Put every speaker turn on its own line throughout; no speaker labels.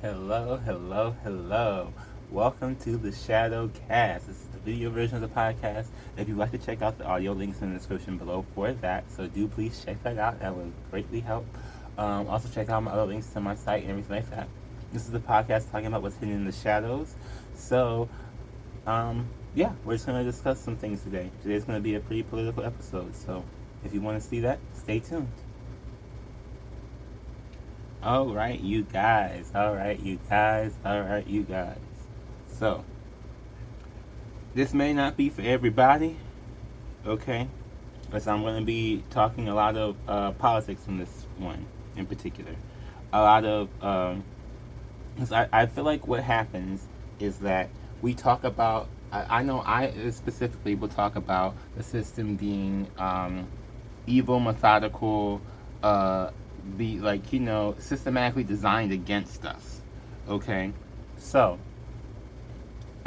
Hello, hello, hello. Welcome to the Shadow Cast. This is the video version of the podcast. If you'd like to check out the audio links in the description below for that, so do please check that out. That would greatly help. Also, check out my other links to my site and everything like that. This is the podcast talking about what's hidden in the shadows. So, yeah, we're just going to discuss some things today. Today's going to be a pretty political episode, so if you want to see that, stay tuned. All right, you guys. All right, you guys. All right, you guys. So, this may not be for everybody, okay? Because I'm going to be talking a lot of politics in this one in particular. A lot of, because I feel like what happens is that we talk about, I know I specifically will talk about the system being evil, methodical, be like, systematically designed against us. Okay? So,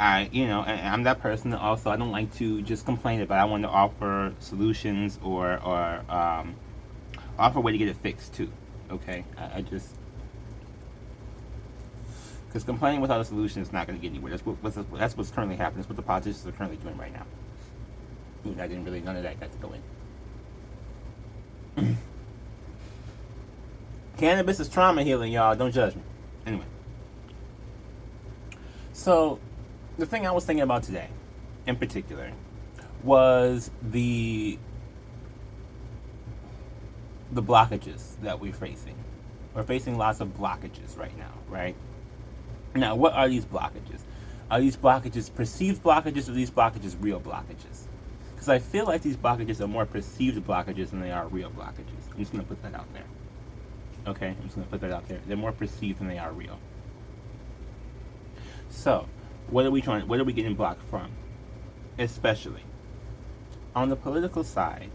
and I'm that person that also I don't like to just complain about it. I want to offer solutions or offer a way to get it fixed too. Okay? I just, because complaining without a solution is not going to get anywhere. That's what's currently happening. That's what the politicians are currently doing right now. Ooh, I didn't really, none of that got to go in. Cannabis is trauma healing, y'all. Don't judge me. Anyway. So, the thing I was thinking about today, in particular, was the blockages that we're facing. We're facing lots of blockages right now, right? Now, what are these blockages? Are these blockages perceived blockages, or these blockages real blockages? Because I feel like these blockages are more perceived blockages than they are real blockages. I'm just going to put that out there. Okay, I'm just going to put that out there. They're more perceived than they are real. So, what are we getting blocked from? Especially on the political side.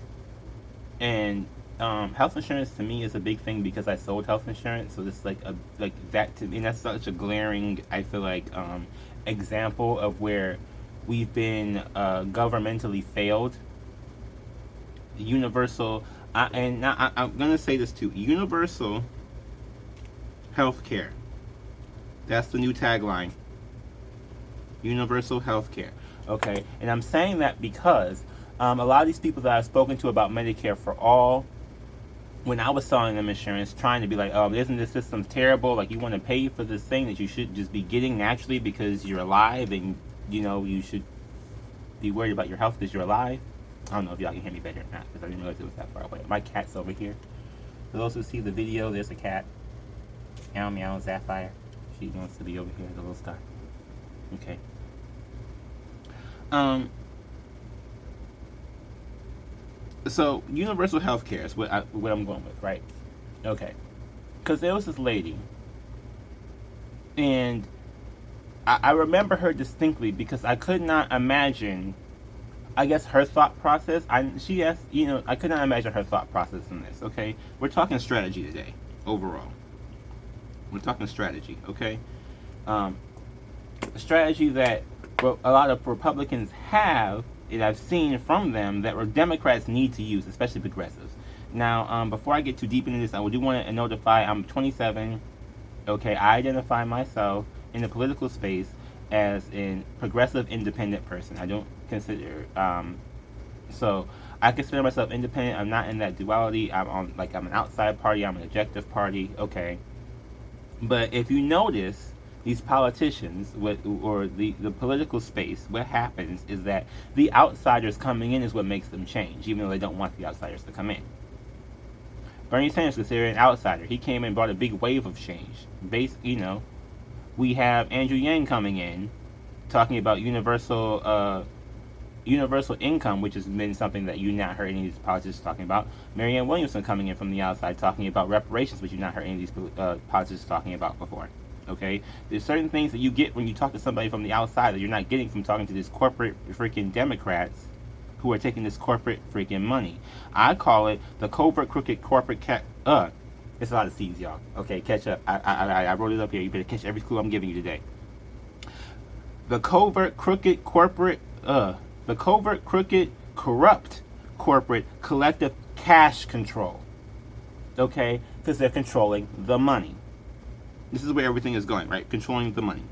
And health insurance to me is a big thing because I sold health insurance. So this like that to me, that's such a glaring, I feel like, example of where we've been governmentally failed. Universal. I'm going to say this too. Universal healthcare. That's the new tagline. Universal healthcare. Okay? And I'm saying that because a lot of these people that I've spoken to about Medicare for All, when I was selling them insurance, trying to be like, oh, isn't this system terrible? Like, you want to pay for this thing that you should just be getting naturally because you're alive and, you should be worried about your health because you're alive. I don't know if y'all can hear me better or not because I didn't realize it was that far away. My cat's over here. For those who see the video, there's a cat. Meow meow Sapphire. She wants to be over here, the little star. Okay. So universal health care is what I'm going with, right? Okay. Because there was this lady, and I remember her distinctly because I could not imagine, I guess, her thought process. She asked, I could not imagine her thought process in this. Okay, we're talking strategy today. Overall, we're talking strategy. Okay, strategy that a lot of Republicans have, and I've seen from them that Democrats need to use, especially progressives. Now, before I get too deep into this, I do want to notify I'm 27. Okay, I identify myself in the political space as a progressive independent person. I don't consider so I consider myself independent. I'm not in that duality. I'm an outside party. I'm an objective party. Okay, but if you notice, these politicians or the political space, what happens is that the outsiders coming in is what makes them change, even though they don't want the outsiders to come in. Bernie Sanders is considered an outsider. He came and brought a big wave of change. We have Andrew Yang coming in, talking about universal income, which has been something that you've not heard any of these politicians talking about. Marianne Williamson coming in from the outside, talking about reparations, which you've not heard any of these politicians talking about before. Okay, there's certain things that you get when you talk to somebody from the outside that you're not getting from talking to these corporate freaking Democrats who are taking this corporate freaking money. I call it the covert crooked corporate it's a lot of C's, y'all. Okay, catch up. I wrote it up here. You better catch every clue I'm giving you today. The covert crooked corporate corrupt corporate collective cash control. Okay, because they're controlling the money. This is where everything is going, right? Controlling the money.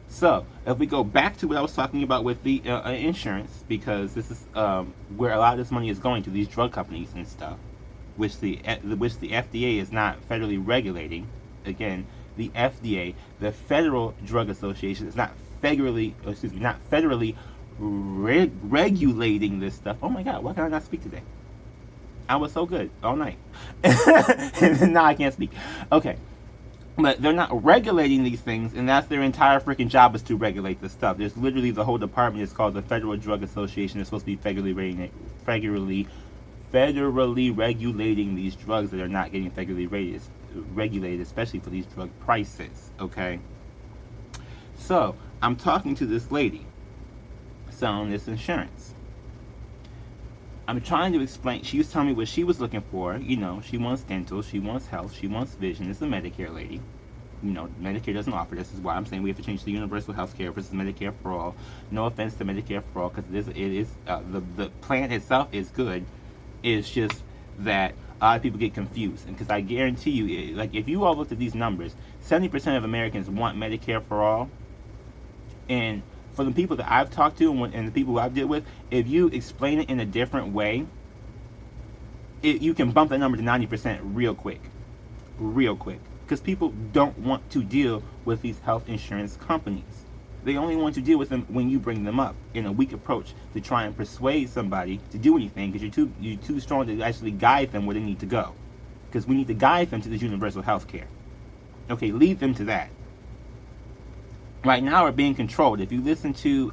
So, if we go back to what I was talking about with the insurance, because this is where a lot of this money is going to, these drug companies and stuff, which the FDA is not federally regulating. Again, the FDA, the Federal Drug Association, is not federally regulating this stuff. Oh my God, why can I not speak today? I was so good all night. Now I can't speak. Okay. But they're not regulating these things, and that's their entire freaking job, is to regulate this stuff. There's literally the whole department is called the Federal Drug Association. It's supposed to be federally regulating these drugs that are not getting federally regulated, especially for these drug prices. Okay. So I'm talking to this lady selling this insurance. I'm trying to explain. She was telling me what she was looking for. You know, she wants dental, she wants health, she wants vision. It's a Medicare lady. You know, Medicare doesn't offer this. Is why I'm saying we have to change to universal health care versus Medicare for all. No offense to Medicare for all, because it is the plan itself is good. It's just that a lot of people get confused, and because I guarantee you, like if you all looked at these numbers, 70% of Americans want Medicare for all, and for the people that I've talked to and the people who I've dealt with, if you explain it in a different way, you can bump that number to 90% real quick. Because people don't want to deal with these health insurance companies. They only want to deal with them when you bring them up in a weak approach to try and persuade somebody to do anything, because you're too strong to actually guide them where they need to go. Because we need to guide them to this universal health care. Okay, lead them to that. Right now we're being controlled. If you listen to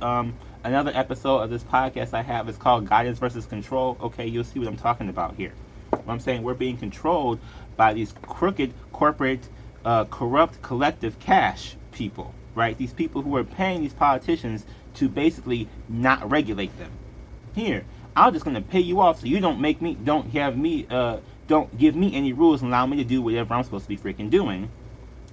another episode of this podcast I have, it's called Guidance versus Control. Okay, you'll see what I'm talking about here. What I'm saying, we're being controlled by these crooked, corporate, corrupt, collective cash people, right? These people who are paying these politicians to basically not regulate them. Here, I'm just going to pay you off so you don't give me any rules and allow me to do whatever I'm supposed to be freaking doing.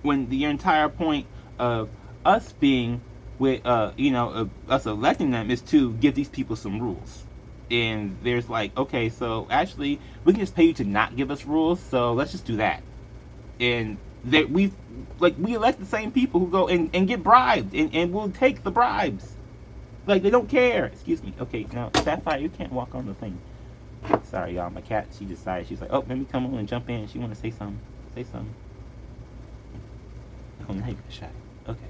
When the entire point of us being with us electing them is to give these people some rules. And there's like, okay, so actually we can just pay you to not give us rules, so let's just do that. And that we elect the same people who go and get bribed, and we'll take the bribes. Like, they don't care. Excuse me. Okay, now Sapphire, you can't walk on the thing. Sorry y'all, my cat, she decided, she's like, oh, let me come on and jump in. She wanna say something. Oh, now you got shot. Okay.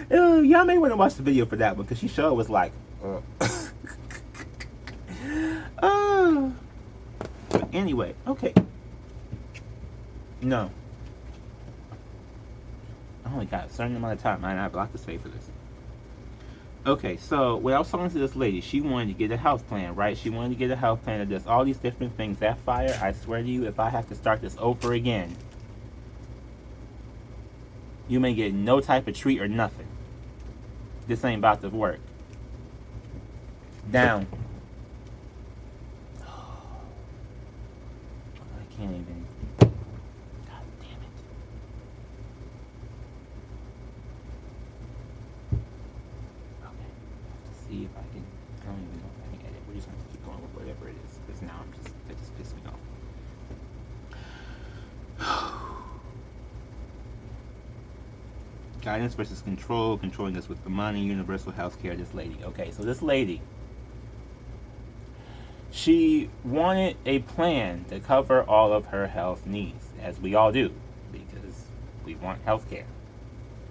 Y'all may want to watch the video for that one, because she sure was like, But anyway, okay. No. I only got a certain amount of time. I have a lot to say for this. Okay, so when I was talking to this lady, she wanted to get a health plan, right? She wanted to get a health plan that does all these different things. That fire, I swear to you, if I have to start this over again, you may get no type of treat or nothing. This ain't about to work. Down. I can't even. God damn it. Okay. Let's see if I can. I don't even know if I can edit. We're just going to keep going with whatever it is. Because now that just pissed me off. Guidance versus control, controlling us with the money, universal health care, this lady. Okay, so this lady, she wanted a plan to cover all of her health needs, as we all do, because we want health care,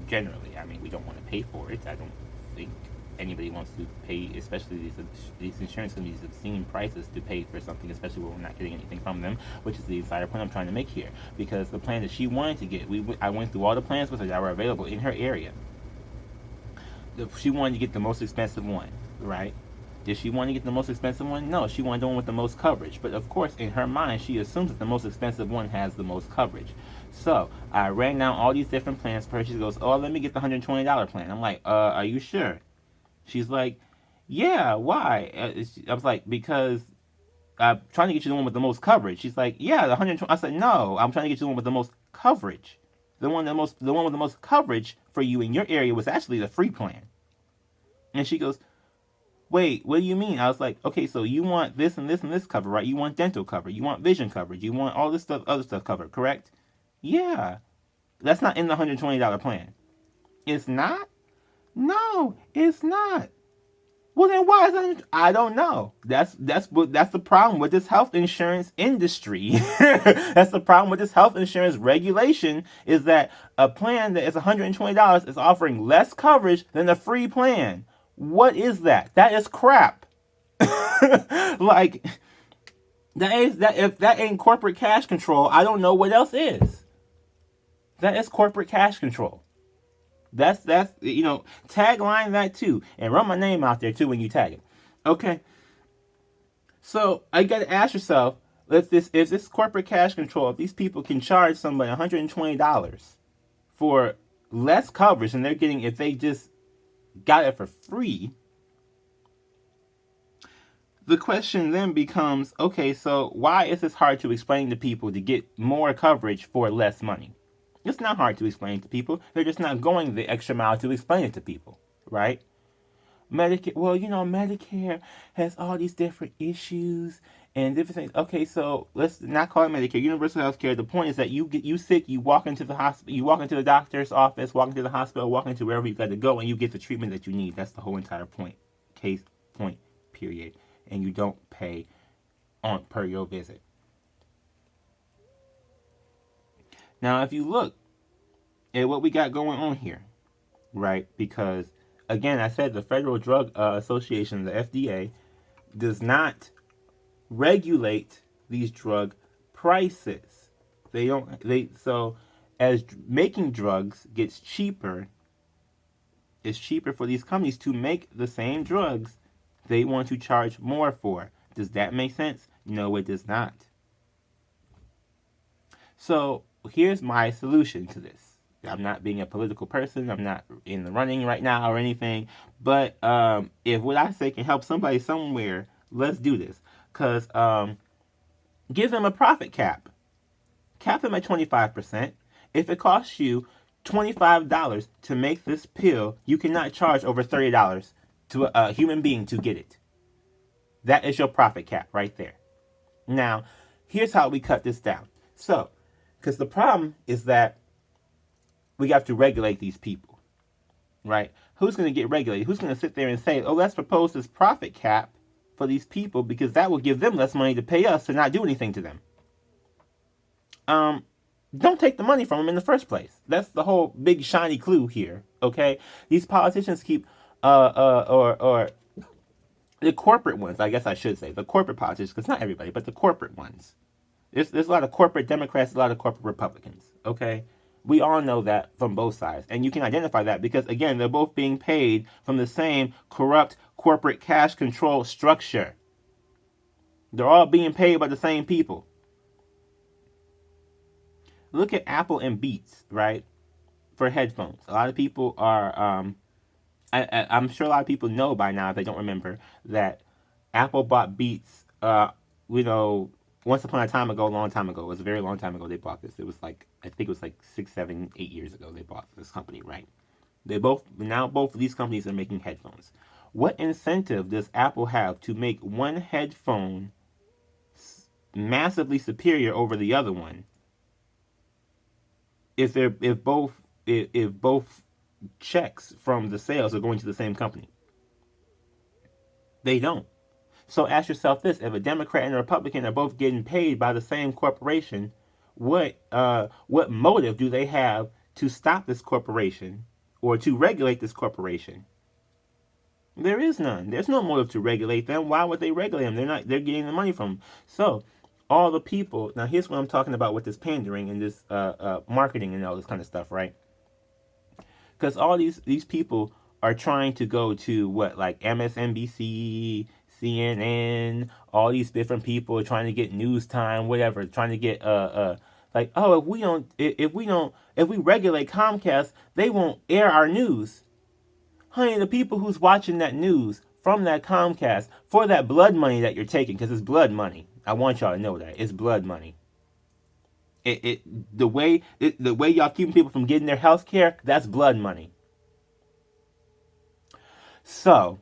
generally. I mean, we don't want to pay for it. I don't think anybody wants to pay, especially these insurance companies, obscene prices to pay for something, especially when we're not getting anything from them, which is the entire point I'm trying to make here. Because the plan that she wanted to get, I went through all the plans with her that were available in her area. She wanted to get the most expensive one, right? Did she want to get the most expensive one? No, she wanted the one with the most coverage. But of course, in her mind, she assumes that the most expensive one has the most coverage. So I ran down all these different plans for her. She goes, oh, let me get the $120 plan. I'm like, are you sure? She's like, yeah, why? I was like, because I'm trying to get you the one with the most coverage. She's like, yeah, the 120. I said, no, I'm trying to get you the one with the most coverage. The one with the most coverage for you in your area was actually the free plan. And she goes, wait, what do you mean? I was like, okay, so you want this and this and this covered, right? You want dental coverage, you want vision coverage, you want all this stuff, other stuff covered, correct? Yeah. That's not in the $120 plan. It's not? No, it's not. Well, then why is that? I don't know. That's the problem with this health insurance industry. That's the problem with this health insurance regulation is that a plan that is $120 is offering less coverage than a free plan. What is that? That is crap. Like that is that if that ain't corporate cash control, I don't know what else is. That is corporate cash control. That's tagline that too, and run my name out there too when you tag it. Okay. So I got to ask yourself, if this corporate cash control, if these people can charge somebody $120 for less coverage than they're getting if they just got it for free, the question then becomes, okay, so why is this hard to explain to people to get more coverage for less money? It's not hard to explain to people. They're just not going the extra mile to explain it to people, right? Medicare, well, Medicare has all these different issues and different things. Okay, so let's not call it Medicare. Universal health care. The point is that you sick, you walk into the hospital, you walk into the doctor's office, walk into the hospital, walk into wherever you got to go, and you get the treatment that you need. That's the whole entire point. Case, point, period. And you don't pay on per your visit. Now, if you look at what we got going on here, right? Because, again, I said the Federal Drug Association, the FDA, does not regulate these drug prices. So as making drugs gets cheaper, it's cheaper for these companies to make the same drugs they want to charge more for. Does that make sense? No, it does not. So here's my solution to this. I'm not being a political person. I'm not in the running right now or anything. But if what I say can help somebody somewhere, let's do this. Because give them a profit cap. Cap them at 25%. If it costs you $25 to make this pill, you cannot charge over $30 to a human being to get it. That is your profit cap right there. Now, here's how we cut this down. So, because the problem is that we have to regulate these people, right? Who's going to get regulated? Who's going to sit there and say, oh, let's propose this profit cap for these people because that will give them less money to pay us to not do anything to them? Don't take the money from them in the first place. That's the whole big shiny clue here, okay? These politicians keep, or the corporate ones, I guess I should say, the corporate politicians, because not everybody, but the corporate ones. There's a lot of corporate Democrats, a lot of corporate Republicans, okay? We all know that from both sides. And you can identify that because, again, they're both being paid from the same corrupt corporate cash control structure. They're all being paid by the same people. Look at Apple and Beats, right? For headphones. A lot of people are, I'm sure a lot of people know by now, if they don't remember, that Apple bought Beats, once upon a time ago, a long time ago. It was a very long time ago they bought this. It was like, I think it was like 6, 7, 8 years ago they bought this company, right? Both of these companies are making headphones. What incentive does Apple have to make one headphone massively superior over the other one if both checks from the sales are going to the same company? They don't. So ask yourself this: if a Democrat and a Republican are both getting paid by the same corporation, what motive do they have to stop this corporation or to regulate this corporation? There is none. There's no motive to regulate them. Why would they regulate them? They're getting the money from them. So all the people, now here's what I'm talking about with this pandering and this marketing and all this kind of stuff, right? Because all these people are trying to go to like MSNBC, CNN, all these different people are trying to get news time, whatever, trying to get like, oh, if we regulate Comcast, they won't air our news. Honey, the people who's watching that news from that Comcast for that blood money that you're taking, because it's blood money. I want y'all to know that it's blood money. The way y'all keeping people from getting their health care, that's blood money. So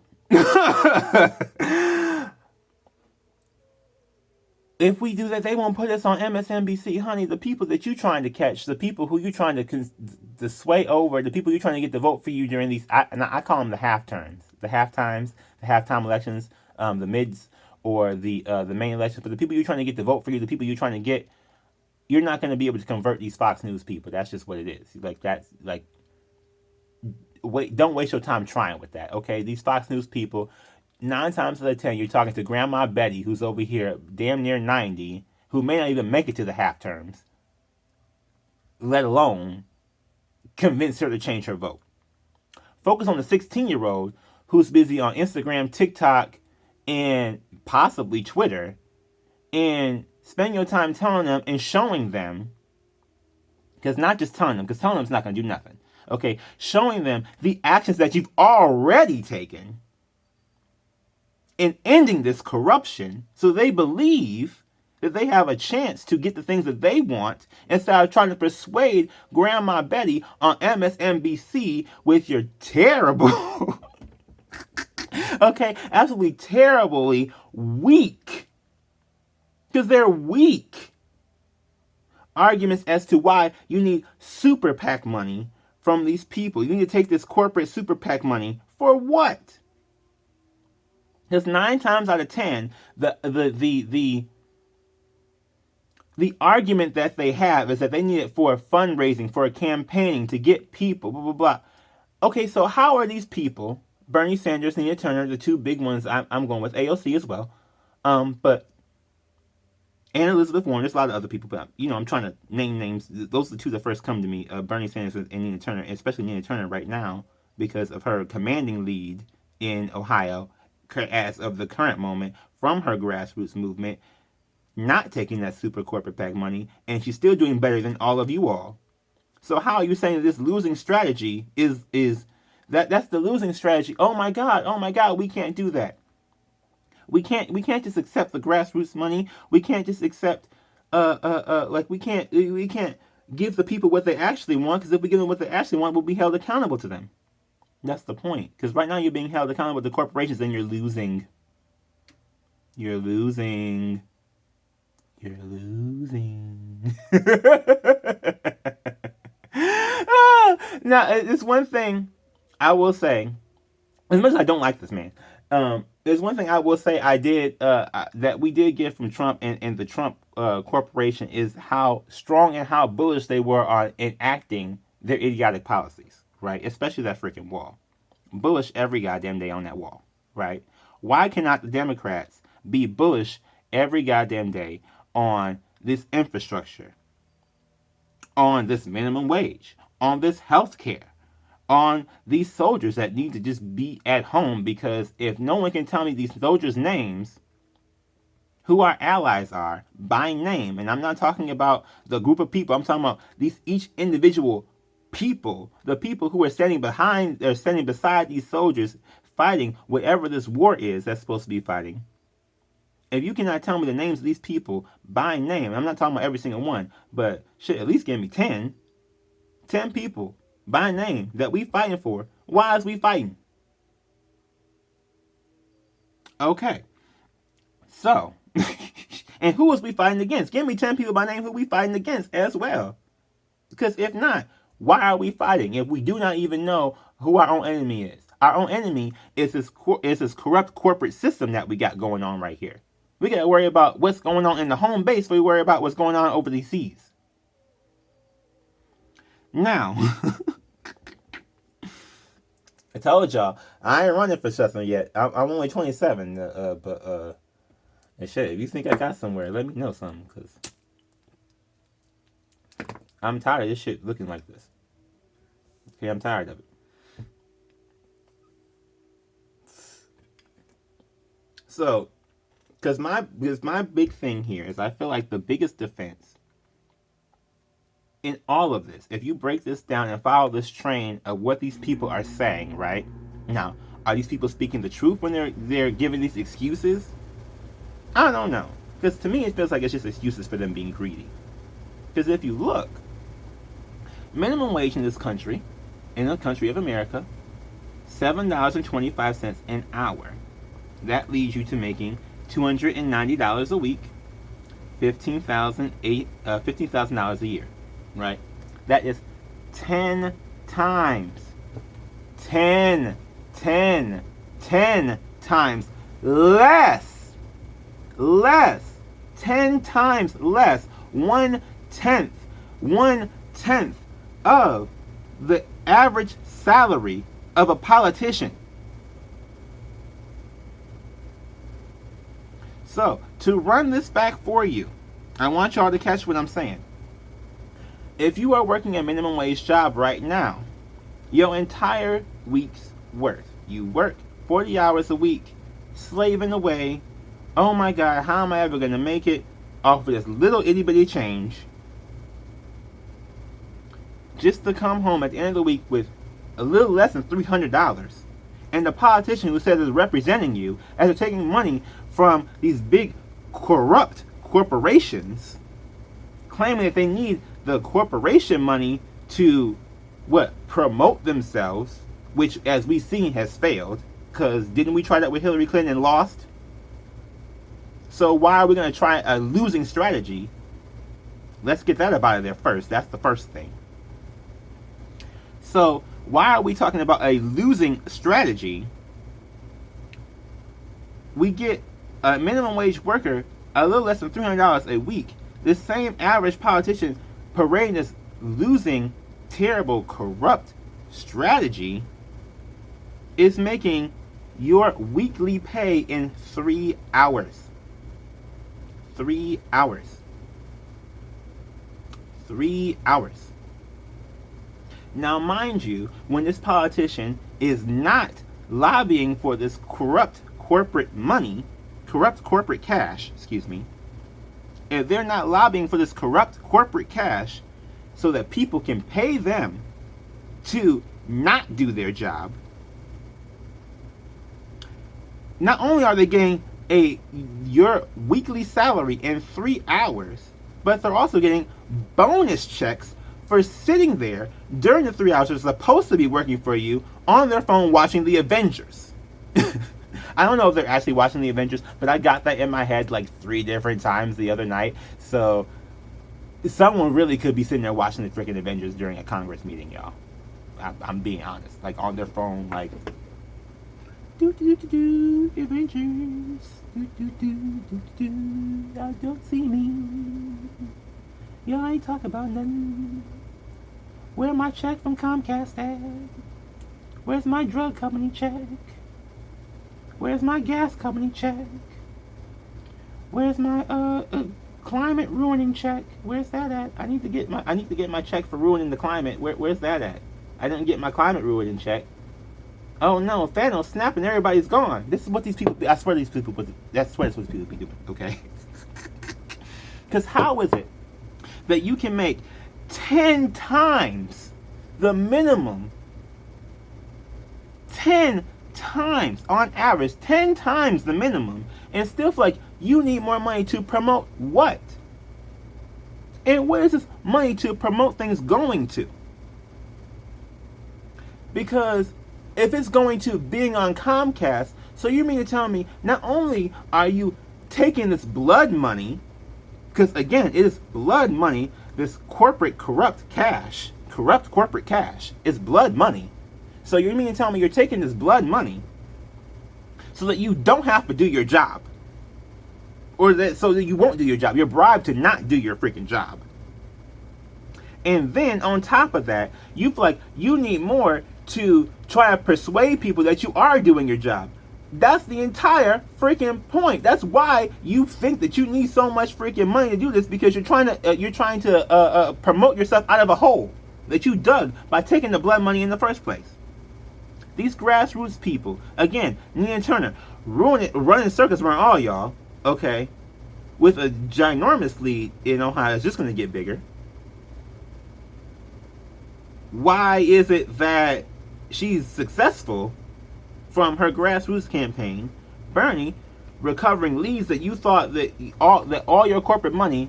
If we do that, they won't put us on MSNBC, honey. The people that you're trying to catch, the people who you're trying to sway over, the people you're trying to get to vote for you during these, I call them the half turns, the halftime elections, the mids, or the main elections. But the people you're trying to get to vote for you, the people you're trying to get, you're not going to be able to convert these Fox News people. That's just what it is. Like that's like, don't waste your time trying with that. Okay, these Fox News people. 9 times out of 10, you're talking to Grandma Betty, who's over here damn near 90, who may not even make it to the half terms, let alone convince her to change her vote. Focus on the 16-year-old who's busy on Instagram, TikTok, and possibly Twitter, and spend your time telling them and showing them, because not just telling them, because telling them is not going to do nothing. Okay, showing them the actions that you've already taken in ending this corruption, so they believe that they have a chance to get the things that they want instead of trying to persuade Grandma Betty on MSNBC with your terrible, okay, absolutely terribly weak, because they're weak, arguments as to why you need super PAC money from these people. You need to take this corporate super PAC money for what? Because 9 times out of 10, the argument that they have is that they need it for fundraising, for campaigning, to get people, blah, blah, blah. Okay, so how are these people, Bernie Sanders and Tina Turner, the two big ones I'm going with, AOC as well, but, and Elizabeth Warren, there's a lot of other people, but, I'm trying to name names. Those are the two that first come to me, Bernie Sanders and Tina Turner, especially Tina Turner right now, because of her commanding lead in Ohio, as of the current moment, from her grassroots movement, not taking that super corporate PAC money, and she's still doing better than all of you all. So how are you saying that this losing strategy is that's the losing strategy? Oh my God, we can't do that. We can't just accept the grassroots money. We can't just accept we can't give the people what they actually want, because if we give them what they actually want, we'll be held accountable to them. That's the point. Because right now you're being held accountable to corporations, and you're losing. You're losing. You're losing. Now, it's one thing I will say. As much as I don't like this man, there's one thing I will say I did that we did get from Trump and the Trump corporation, is how strong and how bullish they were on enacting their idiotic policies. Right? Especially that freaking wall. Bullish every goddamn day on that wall. Right? Why cannot the Democrats be bullish every goddamn day on this infrastructure, on this minimum wage, on this health care, on these soldiers that need to just be at home? Because if no one can tell me these soldiers' names, who our allies are, by name, and I'm not talking about the group of people, I'm talking about each individual people, the people who are standing beside these soldiers fighting whatever this war is that's supposed to be fighting. If you cannot tell me the names of these people by name, I'm not talking about every single one, but shit, at least give me 10 people by name that we fighting for. Why is we fighting? Okay. So, and who is we fighting against? Give me 10 people by name who we fighting against as well. Because if not, why are we fighting if we do not even know who our own enemy is? Our own enemy is this corrupt corporate system that we got going on right here. We got to worry about what's going on in the home base before we worry about what's going on over the seas. Now, I told y'all, I ain't running for something yet. I'm only 27, but shit, if you think I got somewhere, let me know something, because I'm tired of this shit looking like this. Okay, I'm tired of it. So, because my big thing here is, I feel like the biggest defense in all of this, if you break this down and follow this train of what these people are saying, right? Now, are these people speaking the truth when they're giving these excuses? I don't know. Because to me, it feels like it's just excuses for them being greedy. Because if you look, minimum wage in this country, in the country of America, $7.25 an hour. That leads you to making $290 a week, $15,000 a year, right? That is 10 times, 10 times less, 10 times less, 1/10 of the average salary of a politician. So, to run this back for you, I want y'all to catch what I'm saying. If you are working a minimum wage job right now, your entire week's worth, you work 40 hours a week, slaving away. Oh my God, how am I ever going to make it off of this little itty bitty change? Just to come home at the end of the week with a little less than $300. And the politician who says is representing you, as they're taking money from these big corrupt corporations, claiming that they need the corporation money to promote themselves, which as we've seen has failed, because didn't we try that with Hillary Clinton and lost? So why are we going to try a losing strategy? Let's get that up out of there first. That's the first thing. So why are we talking about a losing strategy? We get a minimum wage worker a little less than $300 a week. This same average politician parading this losing, terrible, corrupt strategy is making your weekly pay in 3 hours. 3 hours. 3 hours. Now, mind you, when this politician is not lobbying for this corrupt corporate money, corrupt corporate cash, if they're not lobbying for this corrupt corporate cash so that people can pay them to not do their job, not only are they getting your weekly salary in 3 hours, but they're also getting bonus checks for sitting there during the 3 hours they're supposed to be working for you on their phone watching the Avengers. I don't know if they're actually watching the Avengers, but I got that in my head like 3 different times the other night. So someone really could be sitting there watching the freaking Avengers during a Congress meeting, y'all. I'm being honest. Like on their phone, like Avengers. I don't see me. Y'all ain't talk about nothing. Where my check from Comcast at? Where's my drug company check? Where's my gas company check? Where's my climate ruining check? Where's that at? I need to get my check for ruining the climate. Where's that at? I didn't get my climate ruining check. Oh no, Thanos snapping, everybody's gone. This is what these people, that's what these people be doing, okay? Because how is it that you can make 10 times the minimum, 10 times on average, 10 times the minimum, and still feel like you need more money to promote what? And where is this money to promote things going to? Because if it's going to being on Comcast, so you mean to tell me not only are you taking this blood money, because again, it is blood money, this corporate corrupt corporate cash is blood money. So you mean to tell me you're taking this blood money so that you don't have to do your job, or so that you won't do your job. You're bribed to not do your freaking job. And then on top of that, you feel like you need more to try to persuade people that you are doing your job. That's the entire freaking point. That's why you think that you need so much freaking money to do this, because you're trying to promote yourself out of a hole that you dug by taking the blood money in the first place. These grassroots people, again, Nina Turner, running circus around all y'all, okay, with a ginormous lead in Ohio. It's just going to get bigger. Why is it that she's successful from her grassroots campaign, Bernie, recovering leads that you thought that all your corporate money,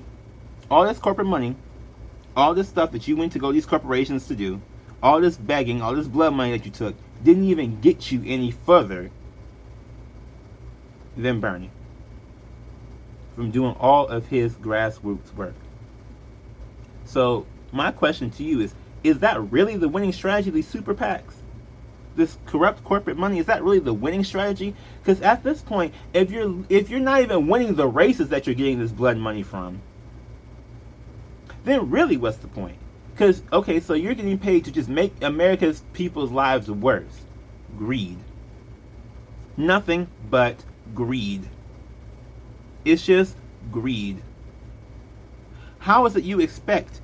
all this corporate money, all this stuff that you went to go to these corporations to do, all this begging, all this blood money that you took, didn't even get you any further than Bernie from doing all of his grassroots work. So my question to you is that really the winning strategy, these super PACs? This corrupt corporate money, is that really the winning strategy? Because at this point, if you're not even winning the races that you're getting this blood money from, then really what's the point? Because, okay, so you're getting paid to just make America's people's lives worse. Greed. Nothing but greed. It's just greed. How is it you expect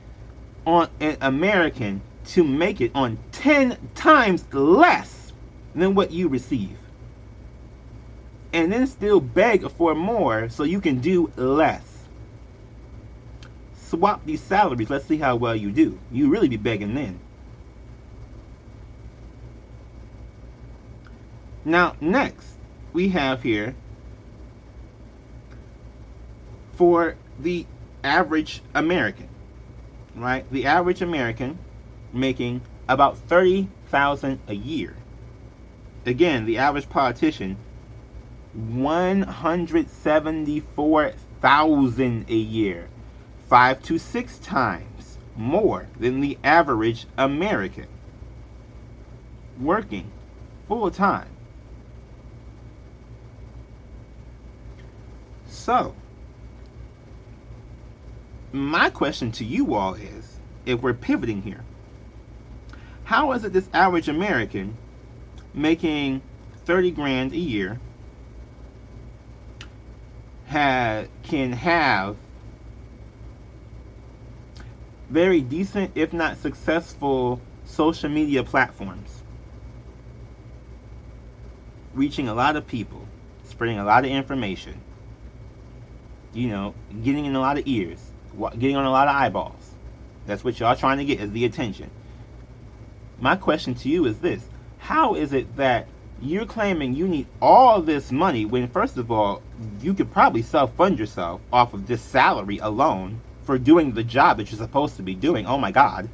on an American to make it on 10 times less than what you receive, and then still beg for more so you can do less? Swap these salaries. Let's see how well you do. You really be begging then. Now, next we have here for the average American, right? The average American making about $30,000 a year. Again, the average politician, $174,000 a year, 5 to 6 times more than the average American working full time. So, my question to you all is, if we're pivoting here, how is it this average American making 30 grand a year can have very decent, if not successful, social media platforms, reaching a lot of people, spreading a lot of information, getting in a lot of ears, getting on a lot of eyeballs? That's what y'all trying to get, is the attention. My question to you is this: how is it that you're claiming you need all this money when, first of all, you could probably self-fund yourself off of this salary alone for doing the job that you're supposed to be doing? Oh my God.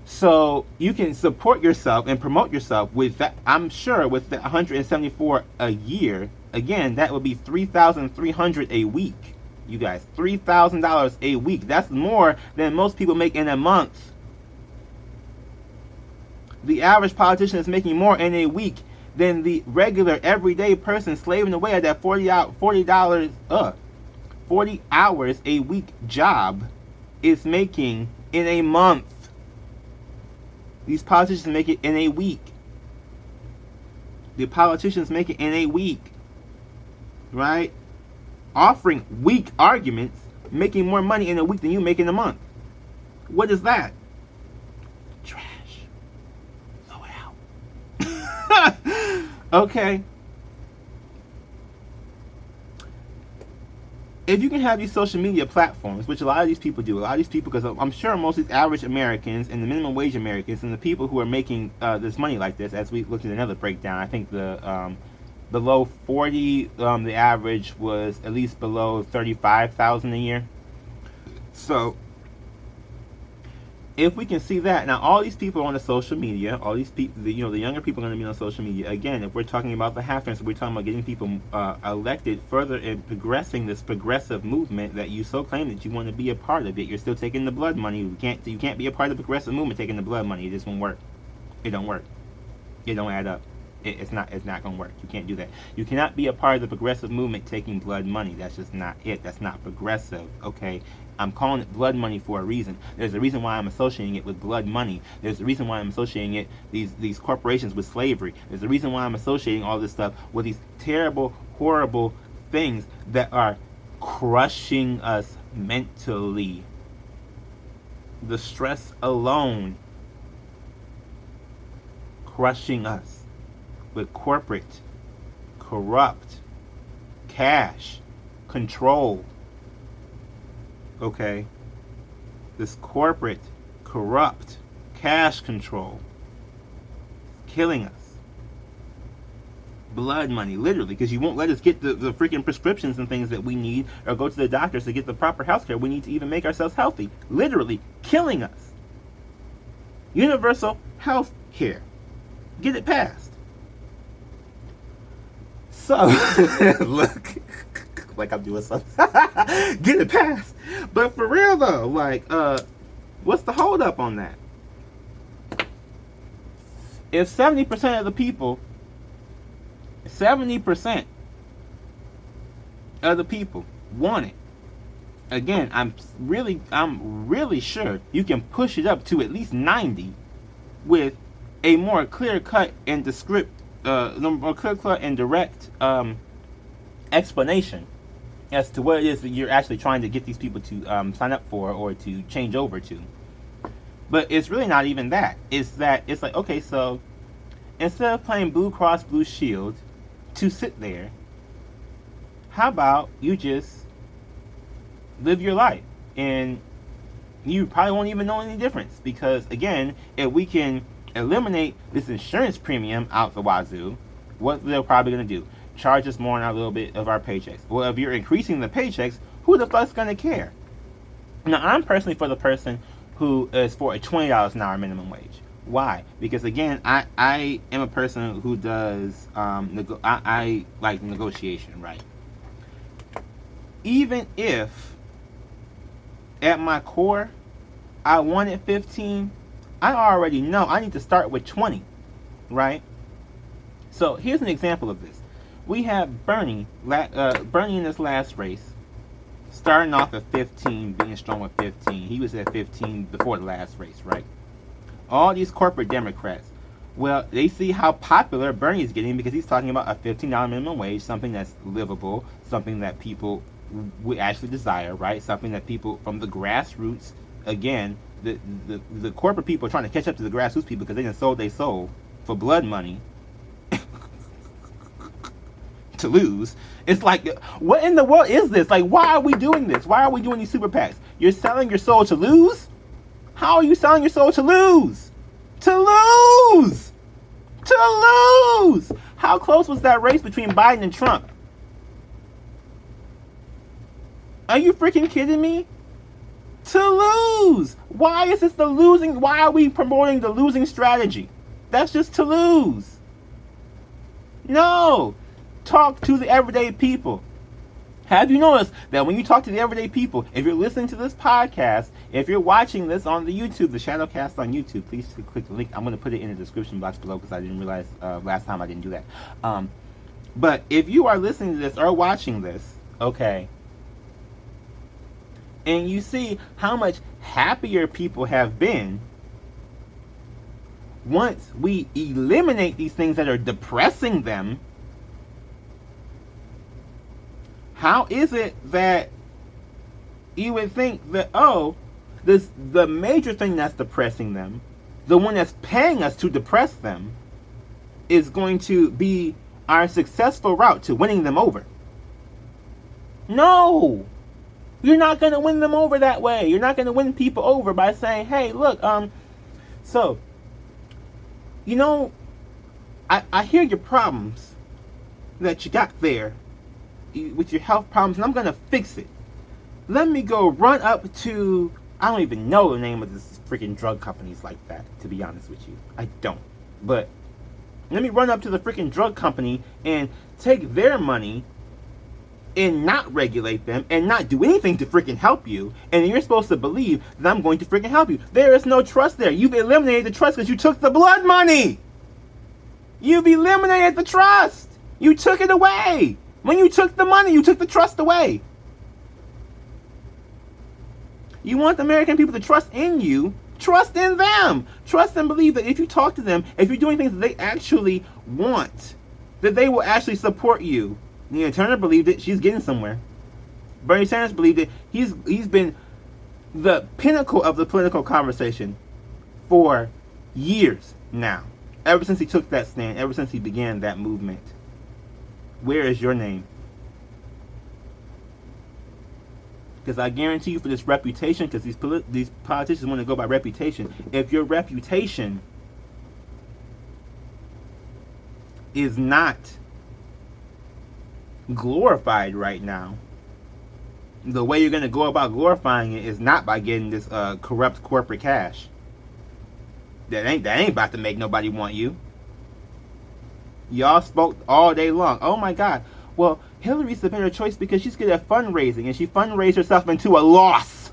So you can support yourself and promote yourself with that. I'm sure with the $174 a year, again, that would be $3,300 a week. You guys, $3,000 a week. That's more than most people make in a month. The average politician is making more in a week than the regular everyday person slaving away at that 40 hours a week job is making in a month. These politicians make it in a week. The politicians make it in a week. Right? Offering weak arguments, making more money in a week than you make in a month. What is that? Trash. Throw it out. Okay. If you can have these social media platforms, which a lot of these people do, because I'm sure most of these average Americans and the minimum wage Americans and the people who are making this money like this, as we looked at another breakdown, I think the below 40, the average was at least below 35,000 a year. So if we can see that, now all these people are on the social media, all these people, the younger people are going to be on social media. Again, if we're talking about the half-turns, we're talking about getting people elected further and progressing this progressive movement that you so claim that you want to be a part of it. You're still taking the blood money. You can't be a part of the progressive movement taking the blood money. It just won't work. It don't work. It don't add up. It's not going to work. You can't do that. You cannot be a part of the progressive movement taking blood money. That's just not it. That's not progressive. Okay? I'm calling it blood money for a reason. There's a reason why I'm associating it with blood money. There's a reason why I'm associating it, these corporations, with slavery. There's a reason why I'm associating all this stuff with these terrible, horrible things that are crushing us mentally. The stress alone crushing us with corporate, corrupt, cash, control. Okay? This corporate, corrupt, cash control is killing us. Blood money, literally, because you won't let us get the freaking prescriptions and things that we need, or go to the doctors to get the proper health care we need to even make ourselves healthy. Literally killing us. Universal health here. Get it passed. So, look, like I'm doing something. Get it passed. But for real though, like, what's the hold up on that? If 70% of the people, 70% of the people want it, again, I'm really sure you can push it up to at least 90 with a more clear-cut and direct explanation as to what it is that you're actually trying to get these people to sign up for or to change over to. But it's really not even that. It's like, okay, so instead of playing Blue Cross Blue Shield to sit there, how about you just live your life? And you probably won't even know any difference, because again, if we can eliminate this insurance premium out the wazoo, what they're probably going to do? Charge us more on a little bit of our paychecks. Well, if you're increasing the paychecks, who the fuck's going to care? Now, I'm personally for the person who is for a $20 an hour minimum wage. Why? Because again, I am a person who does I like negotiation, right? Even if at my core I wanted 15, I already know I need to start with 20, right? So here's an example of this. We have Bernie in this last race, starting off at 15, being strong with 15. He was at 15 before the last race, right? All these corporate Democrats, well, they see how popular Bernie is getting because he's talking about a $15 minimum wage, something that's livable, something that people would actually desire, right? Something that people from the grassroots, again, the corporate people are trying to catch up to the grassroots people because they done sold their soul for blood money to lose. It's like, what in the world is this? Like, why are we doing this? Why are we doing these super PACs? You're selling your soul to lose? How are you selling your soul to lose? To lose! To lose! How close was that race between Biden and Trump? Are you freaking kidding me? To lose! Why is this the losing? Why are we promoting the losing strategy? That's just to lose. No! Talk to the everyday people. Have you noticed that when you talk to the everyday people, if you're listening to this podcast, if you're watching this on the YouTube, the Shadow Cast on YouTube, please click the link. I'm going to put it in the description box below because I didn't realize last time I didn't do that. But if you are listening to this or watching this, okay, and you see how much happier people have been once we eliminate these things that are depressing them, how is it that you would think that, the major thing that's depressing them, the one that's paying us to depress them, is going to be our successful route to winning them over? No! You're not going to win them over that way. You're not going to win people over by saying, hey, look, so, you know, I hear your problems that you got there with your health problems, and I'm going to fix it. Let me go run up to, I don't even know the name of this freaking drug companies like that, to be honest with you. I don't. But let me run up to the freaking drug company and take their money and not regulate them and not do anything to freaking help you. And you're supposed to believe that I'm going to freaking help you. There is no trust there. You've eliminated the trust because you took the blood money. You've eliminated the trust. You took it away. When you took the money, you took the trust away. You want the American people to trust in you. Trust in them. Trust and believe that if you talk to them, if you're doing things that they actually want, that they will actually support you. Nina Turner believed it. She's getting somewhere. Bernie Sanders believed it. He's been the pinnacle of the political conversation for years now. Ever since he took that stand, ever since he began that movement. Where is your name? Because I guarantee you, for this reputation, because these politicians want to go by reputation. If your reputation is not glorified right now, the way you're going to go about glorifying it is not by getting this corrupt corporate cash. That ain't about to make nobody want you. Y'all spoke all day long. Oh my God. Well, Hillary's the better choice because she's good at fundraising, and she fundraised herself into a loss.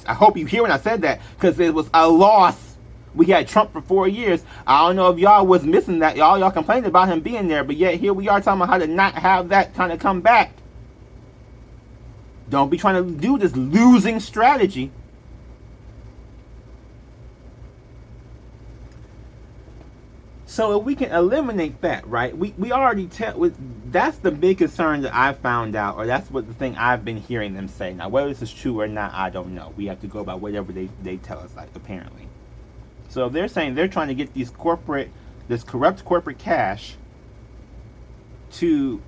I hope you hear when I said that, because it was a loss. We had Trump for 4 years. I don't know if y'all was missing that. Y'all complained about him being there, but yet here we are talking about how to not have that kind of come back. Don't be trying to do this losing strategy. So if we can eliminate that, right? We already that's the big concern that I found out, or that's what the thing I've been hearing them say. Now, whether this is true or not, I don't know. We have to go by whatever they tell us, like, apparently. So if they're saying they're trying to get this corrupt corporate cash to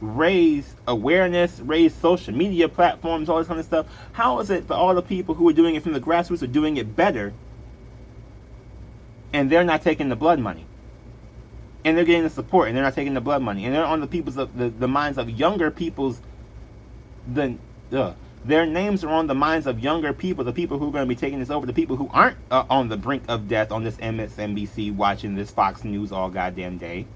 raise awareness, raise social media platforms, all this kind of stuff, how is it that all the people who are doing it from the grassroots are doing it better, and they're not taking the blood money? And they're getting the support, and they're not taking the blood money, and they're on the minds of younger people's. Their names are on the minds of younger people, the people who are going to be taking this over, the people who aren't on the brink of death on this MSNBC watching this Fox News all goddamn day.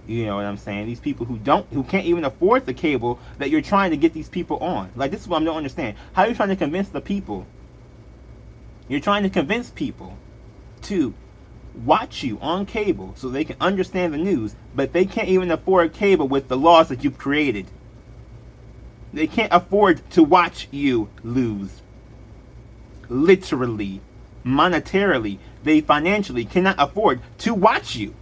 You know what I'm saying? These people who can't even afford the cable that you're trying to get these people on. Like, this is what I don't understand. How are you trying to convince the people? You're trying to convince people to watch you on cable so they can understand the news, but they can't even afford cable with the laws that you've created. They can't afford to watch you lose. Literally, monetarily, they financially cannot afford to watch you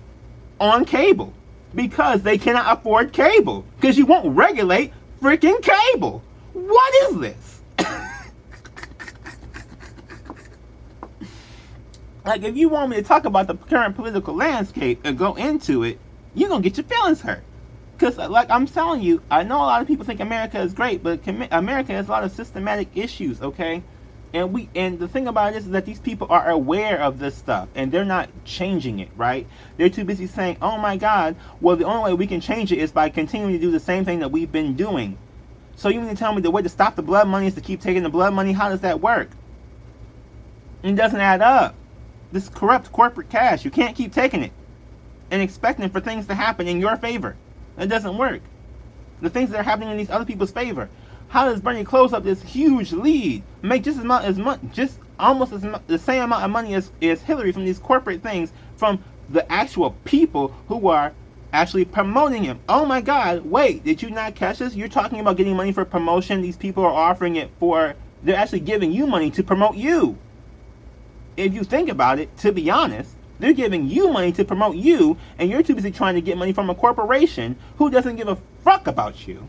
on cable because they cannot afford cable, because you won't regulate freaking cable. What is this? Like, if you want me to talk about the current political landscape and go into it, you're going to get your feelings hurt. Because, like I'm telling you, I know a lot of people think America is great, but America has a lot of systematic issues, okay? And the thing about it is that these people are aware of this stuff, and they're not changing it, right? They're too busy saying, oh my God, well, the only way we can change it is by continuing to do the same thing that we've been doing. So you mean to tell me the way to stop the blood money is to keep taking the blood money? How does that work? It doesn't add up. This corrupt corporate cash, you can't keep taking it and expecting for things to happen in your favor. It doesn't work. The things that are happening in these other people's favor. How does Bernie close up this huge lead, make just almost the same amount of money as Hillary from these corporate things, from the actual people who are actually promoting him? Oh my God, wait, did you not catch this? You're talking about getting money for promotion. These people are offering it they're actually giving you money to promote you. If you think about it, to be honest, they're giving you money to promote you, and you're too busy trying to get money from a corporation who doesn't give a fuck about you.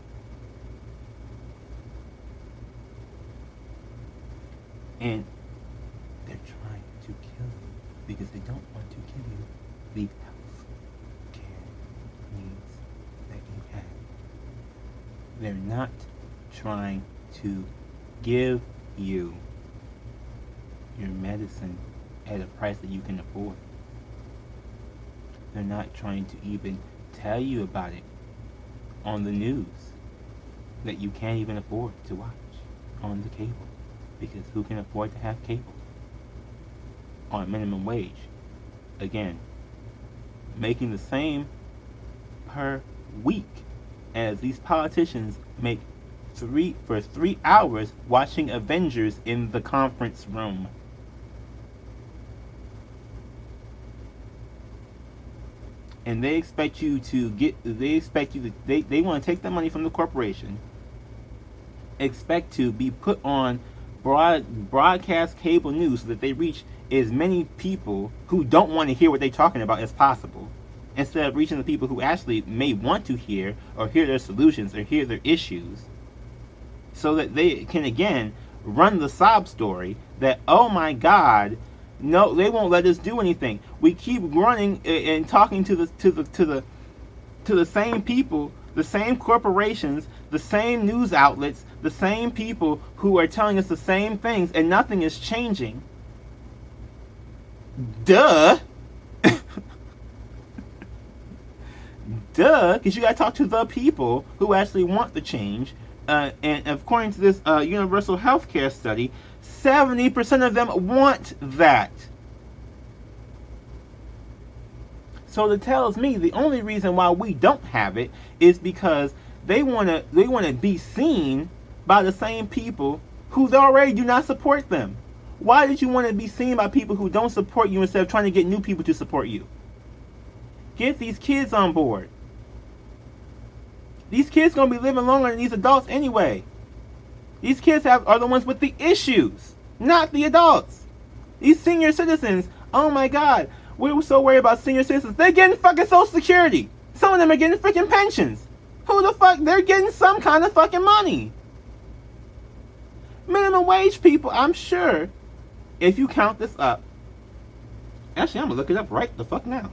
And they're trying to kill you because they don't want to give you the health care needs that you have. They're not trying to give you your medicine at a price that you can afford. They're not trying to even tell you about it on the news that you can't even afford to watch on the cable, because who can afford to have cable on minimum wage? Again, making the same per week as these politicians make for 3 hours watching Avengers in the conference room. And they expect you to they want to take the money from the corporation, expect to be put on broadcast cable news so that they reach as many people who don't want to hear what they're talking about as possible, instead of reaching the people who actually may want to hear their solutions or hear their issues, so that they can again run the sob story that, oh my God, no, they won't let us do anything. We keep running and talking to the same people, the same corporations, the same news outlets, the same people who are telling us the same things, and nothing is changing. Duh. Duh, because you got to talk to the people who actually want the change. and according to this universal health care study, 70% of them want that. So it tells me the only reason why we don't have it is because they wanna be seen by the same people who already do not support them. Why did you want to be seen by people who don't support you instead of trying to get new people to support you? Get these kids on board. These kids gonna be living longer than these adults anyway. These kids are the ones with the issues, not the adults. These senior citizens, oh my God, we were so worried about senior citizens. They're getting fucking Social Security. Some of them are getting freaking pensions. Who the fuck? They're getting some kind of fucking money. Minimum wage people, I'm sure, if you count this up. Actually, I'm gonna look it up right the fuck now.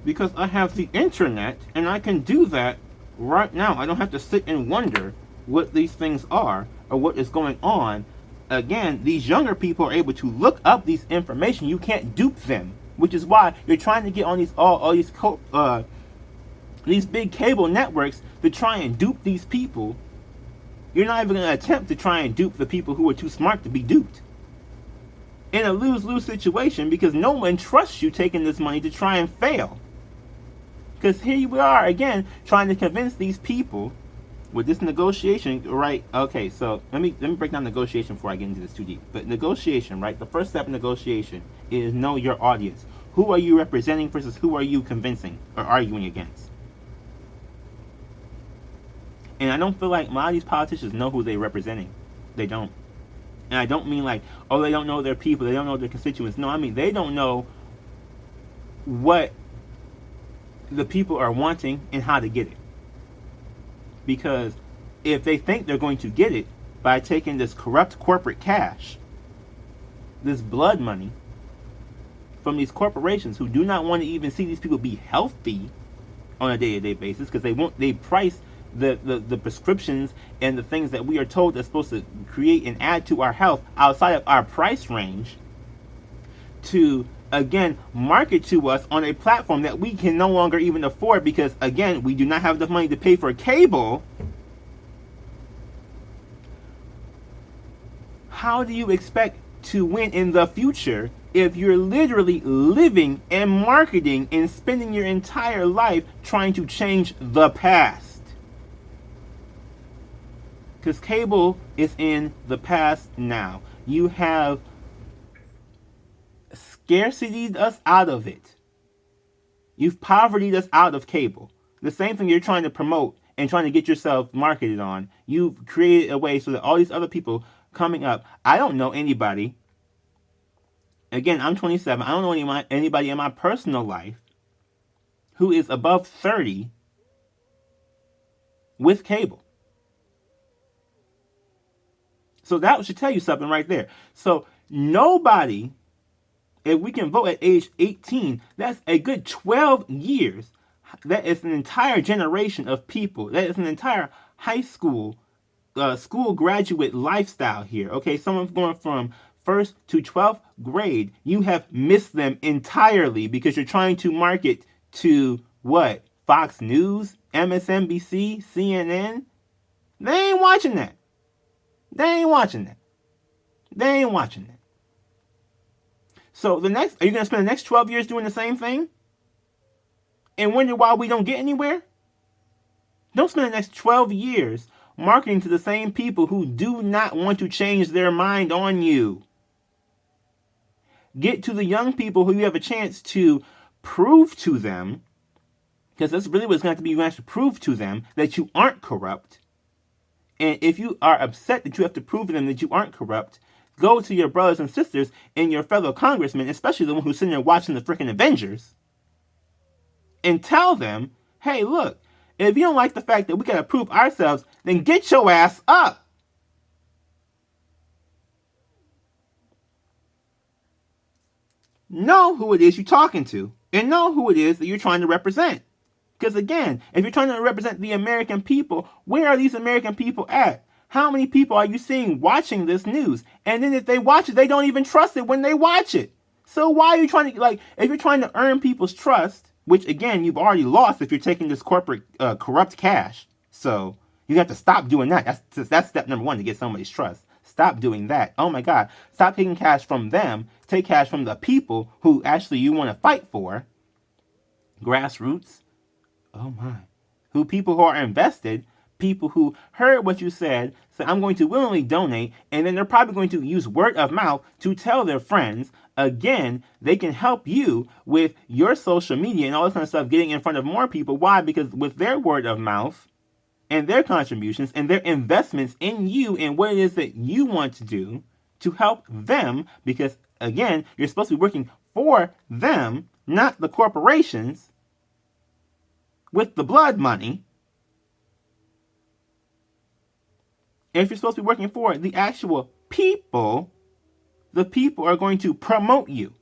Because I have the internet and I can do that right now. I don't have to sit and wonder what these things are or what is going on. Again, these younger people are able to look up these information. You can't dupe them, which is why you're trying to get on these big cable networks to try and dupe these people. You're not even going to attempt to try and dupe the people who are too smart to be duped. In a lose-lose situation, because no one trusts you taking this money to try and fail. Because here we are again trying to convince these people with this negotiation, right? Okay, so let me break down negotiation before I get into this too deep. But negotiation, right? The first step in negotiation is know your audience. Who are you representing versus who are you convincing or arguing against? And I don't feel like a lot of these politicians know who they're representing. They don't. And I don't mean like, oh, they don't know their people, they don't know their constituents. No, I mean they don't know what the people are wanting and how to get it. Because if they think they're going to get it by taking this corrupt corporate cash, this blood money from these corporations who do not want to even see these people be healthy on a day-to-day basis, because they price the prescriptions and the things that we are told are supposed to create and add to our health outside of our price range, to again market to us on a platform that we can no longer even afford, because again we do not have enough money to pay for cable. How do you expect to win in the future if you're literally living and marketing and spending your entire life trying to change the past? Because cable is in the past now. You have scarcitied us out of it. You've povertied us out of cable. The same thing you're trying to promote and trying to get yourself marketed on. You've created a way so that all these other people coming up. I don't know anybody. Again, I'm 27. I don't know anybody in my personal life who is above 30 with cable. So that should tell you something right there. So nobody, if we can vote at age 18, that's a good 12 years. That is an entire generation of people. That is an entire high school, school graduate lifestyle here. Okay, someone going from 1st to 12th grade, you have missed them entirely because you're trying to market to what? Fox News, MSNBC, CNN? They ain't watching that. They ain't watching that. They ain't watching that. So are you going to spend the next 12 years doing the same thing? And wonder why we don't get anywhere? Don't spend the next 12 years marketing to the same people who do not want to change their mind on you. Get to the young people who you have a chance to prove to them, because that's really what it's going to be. You have to prove to them that you aren't corrupt. And if you are upset that you have to prove to them that you aren't corrupt, go to your brothers and sisters and your fellow congressmen, especially the one who's sitting there watching the freaking Avengers, and tell them, hey, look, if you don't like the fact that we got to prove ourselves, then get your ass up. Know who it is you're talking to, and know who it is that you're trying to represent. Because again, if you're trying to represent the American people, where are these American people at? How many people are you seeing watching this news? And then if they watch it, they don't even trust it when they watch it. So why are you trying to, if you're trying to earn people's trust, which again, you've already lost if you're taking this corporate corrupt cash. So You have to stop doing that. That's step number one to get somebody's trust. Stop doing that. Oh my God. Stop taking cash from them. Take cash from the people who actually you want to fight for. Grassroots. Oh my. People who are invested, people who heard what you said, say, I'm going to willingly donate, and then they're probably going to use word of mouth to tell their friends. Again, they can help you with your social media and all this kind of stuff, getting in front of more people. Why? Because with their word of mouth and their contributions and their investments in you and what it is that you want to do to help them, because again, you're supposed to be working for them, not the corporations with the blood money. If you're supposed to be working for the actual people, the people are going to promote you.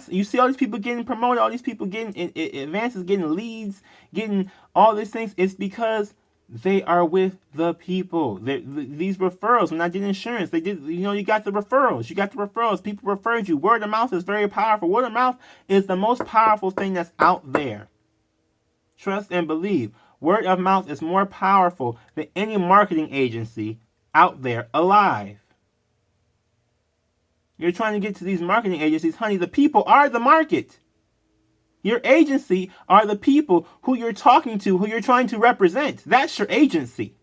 You see all these people getting promoted, all these people getting advances, getting leads, getting all these things. It's because they are with the people. These referrals, when I did insurance, they did, you got the referrals. You got the referrals. People referred you. Word of mouth is very powerful. Word of mouth is the most powerful thing that's out there. Trust and believe. Word of mouth is more powerful than any marketing agency out there alive. You're trying to get to these marketing agencies. Honey, the people are the market. Your agency are the people who you're talking to, who you're trying to represent. That's your agency.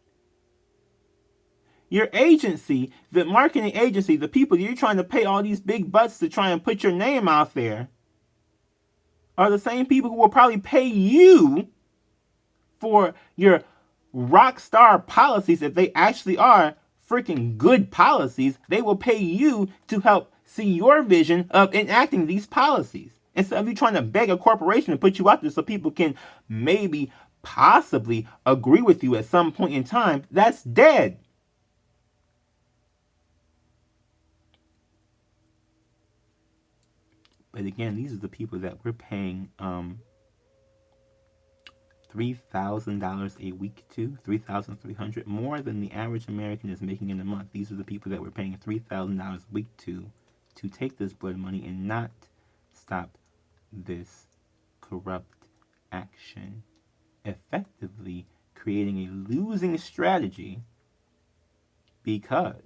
Your agency, the marketing agency, the people you're trying to pay all these big bucks to try and put your name out there, are the same people who will probably pay you for your rock star policies. If they actually are freaking good policies, they will pay you to help see your vision of enacting these policies. Instead of you trying to beg a corporation to put you out there so people can maybe, possibly agree with you at some point in time, that's dead. But again, these are the people that we're paying $3,000 a week to, $3,300, more than the average American is making in a month. These are the people that we're paying $3,000 a week to take this blood money and not stop this corrupt action, effectively creating a losing strategy, because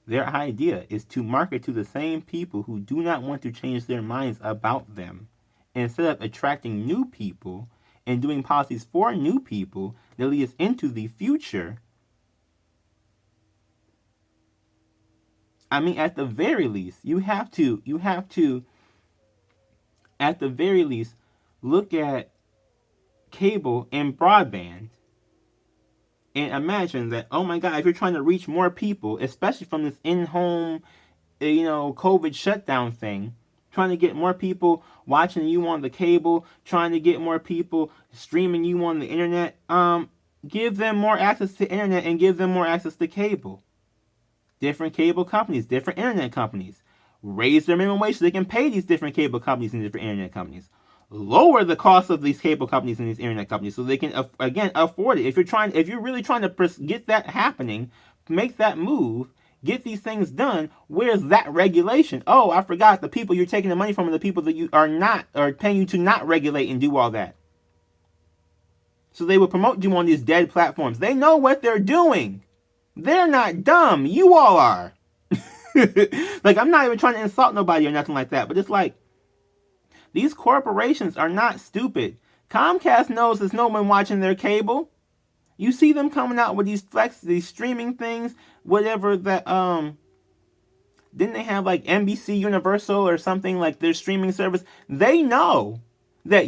their idea is to market to the same people who do not want to change their minds about them. Instead of attracting new people and doing policies for new people that lead us into the future, I mean, at the very least, you have to, at the very least, look at cable and broadband and imagine that, oh my God, if you're trying to reach more people, especially from this in-home, COVID shutdown thing, trying to get more people watching you on the cable, trying to get more people streaming you on the internet, give them more access to internet and give them more access to cable. Different cable companies, different internet companies. Raise their minimum wage so they can pay these different cable companies and different internet companies. Lower the cost of these cable companies and these internet companies so they can, again, afford it. If you're really trying to get that happening, make that move, get these things done, where's that regulation? Oh, I forgot, the people you're taking the money from are the people that you are paying you to not regulate and do all that. So they will promote you on these dead platforms. They know what they're doing. They're not dumb. You all are. Like, I'm not even trying to insult nobody or nothing like that, but it's like, these corporations are not stupid. Comcast knows there's no one watching their cable. You see them coming out with these streaming things, whatever that, didn't they have like NBC Universal or something, like their streaming service? They know that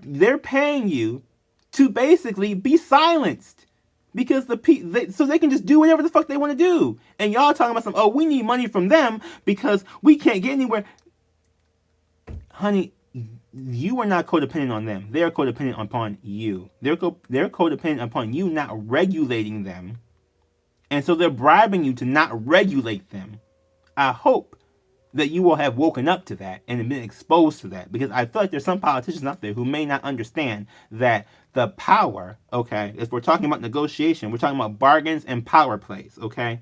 they're paying you to basically be silenced. Because so they can just do whatever the fuck they want to do. And y'all talking about we need money from them because we can't get anywhere. Honey, you are not codependent on them. They are codependent upon you. They're codependent upon you not regulating them. And so they're bribing you to not regulate them. I hope that you will have woken up to that and been exposed to that. Because I feel like there's some politicians out there who may not understand that the power, okay, if we're talking about negotiation, we're talking about bargains and power plays, okay?